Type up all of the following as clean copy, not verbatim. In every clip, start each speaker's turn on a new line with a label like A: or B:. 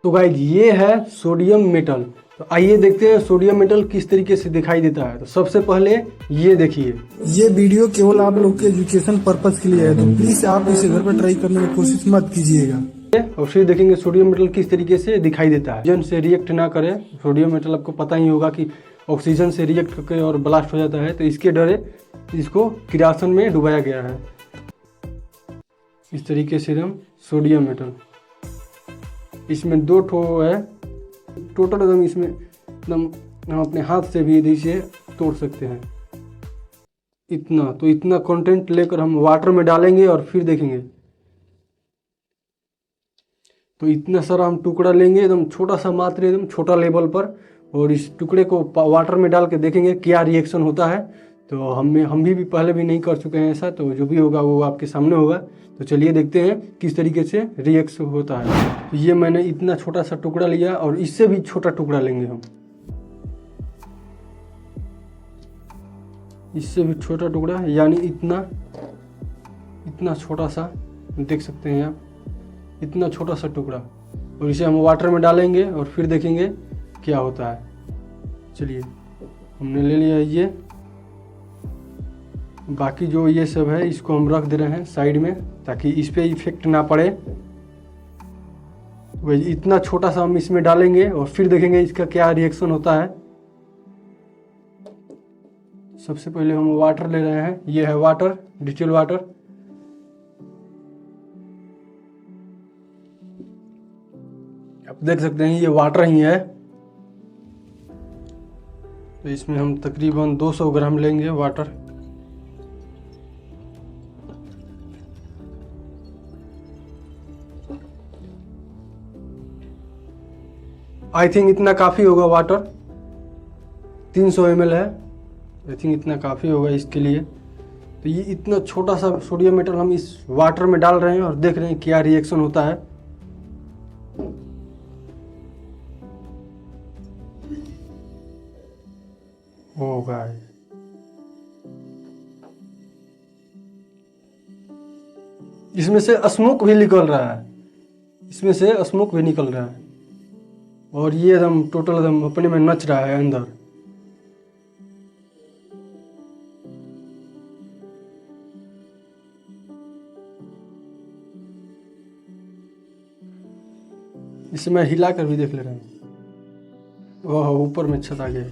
A: तो गाइज ये है सोडियम मेटल। तो आइए देखते हैं सोडियम मेटल किस तरीके से दिखाई देता है। तो सबसे पहले ये देखिए,
B: ये वीडियो केवल आप लोग के एजुकेशन पर्पस के लिए है, तो प्लीज आप इसे घर पर ट्राई करने की कोशिश मत कीजिएगा।
A: और फिर देखेंगे सोडियम मेटल किस तरीके से दिखाई देता है। ऑक्सीजन से रिएक्ट ना करे। सोडियम मेटल आपको पता ही होगा कि ऑक्सीजन से रिएक्ट करके और ब्लास्ट हो जाता है, तो इसके डरे इसको किरासन में डुबाया गया है। इस तरीके से एकदम सोडियम मेटल, इसमें 2 ठो है टोटल। एकदम इसमें एकदम हम अपने हाथ से भी इसे तोड़ सकते हैं। इतना कंटेंट लेकर हम वाटर में डालेंगे और फिर देखेंगे। तो इतना सारा हम टुकड़ा लेंगे, एकदम छोटा सा मात्र, एकदम छोटा लेवल पर, और इस टुकड़े को वाटर में डाल के देखेंगे क्या रिएक्शन होता है। तो हम भी पहले भी नहीं कर चुके हैं ऐसा, तो जो भी होगा वो आपके सामने होगा। तो चलिए देखते हैं किस तरीके से रिएक्शन होता है। तो ये मैंने इतना छोटा सा टुकड़ा लिया और इससे भी छोटा टुकड़ा लेंगे हम, इससे भी छोटा टुकड़ा, यानी इतना छोटा सा, देख सकते हैं आप, इतना छोटा सा टुकड़ा। और इसे हम वाटर में डालेंगे और फिर देखेंगे क्या होता है। चलिए, हमने ले लिया ये। बाकी जो ये सब है इसको हम रख दे रहे हैं साइड में, ताकि इस पे इफेक्ट ना पड़े। वही इतना छोटा सा हम इसमें डालेंगे और फिर देखेंगे इसका क्या रिएक्शन होता है। सबसे पहले हम वाटर ले रहे हैं। ये है वाटर, डिस्टिल वाटर। आप देख सकते हैं ये वाटर ही है। तो इसमें हम तकरीबन 200 ग्राम लेंगे वाटर। आई थिंक इतना काफ़ी होगा वाटर, 300 ml है। आई थिंक इतना काफ़ी होगा इसके लिए। तो ये इतना छोटा सा सोडियम मेटल हम इस वाटर में डाल रहे हैं और देख रहे हैं क्या रिएक्शन होता है। ओ गाइस, इसमें से स्मोक भी निकल रहा है, इसमें से स्मोक भी निकल रहा है। और ये एकदम टोटल एकदम अपने में नच रहा है अंदर। इसे मैं हिला कर भी देख ले रहा हूँ। ओह, ऊपर में छत आ गया।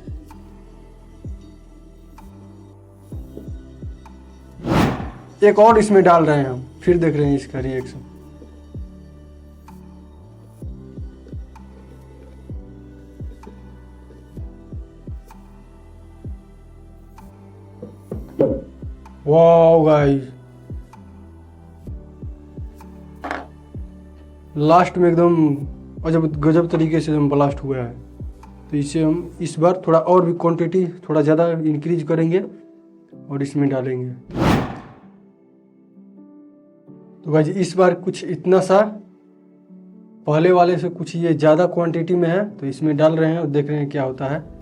A: एक और इसमें डाल रहे हैं हम, फिर देख रहे हैं इसका रिएक्शन। वाओ गाइस, लास्ट में एकदम अजब गजब तरीके से एकदम ब्लास्ट हुआ है। तो इसे हम इस बार थोड़ा और भी क्वांटिटी थोड़ा ज़्यादा इंक्रीज करेंगे और इसमें डालेंगे। तो गाइस इस बार कुछ इतना सा, पहले वाले से कुछ ये ज़्यादा क्वांटिटी में है, तो इसमें डाल रहे हैं और देख रहे हैं क्या होता है।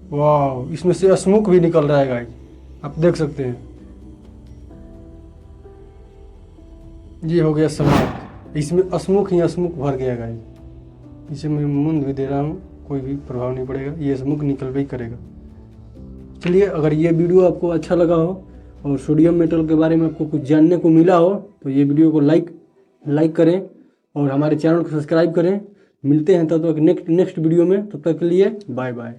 A: वाह, इसमें से स्मोक भी निकल रहा है गाइस, आप देख सकते हैं। ये हो गया समाप्त। इसमें स्मोक ही स्मोक भर गया गाइस। इसे मैं मुंद भी दे रहा हूँ, कोई भी प्रभाव नहीं पड़ेगा, ये स्मोक निकल भी करेगा। चलिए, अगर ये वीडियो आपको अच्छा लगा हो और सोडियम मेटल के बारे में आपको कुछ जानने को मिला हो, तो ये वीडियो को लाइक करें और हमारे चैनल को सब्सक्राइब करें। मिलते हैं तब तक नेक्स्ट वीडियो में। तब तक के लिए बाय बाय।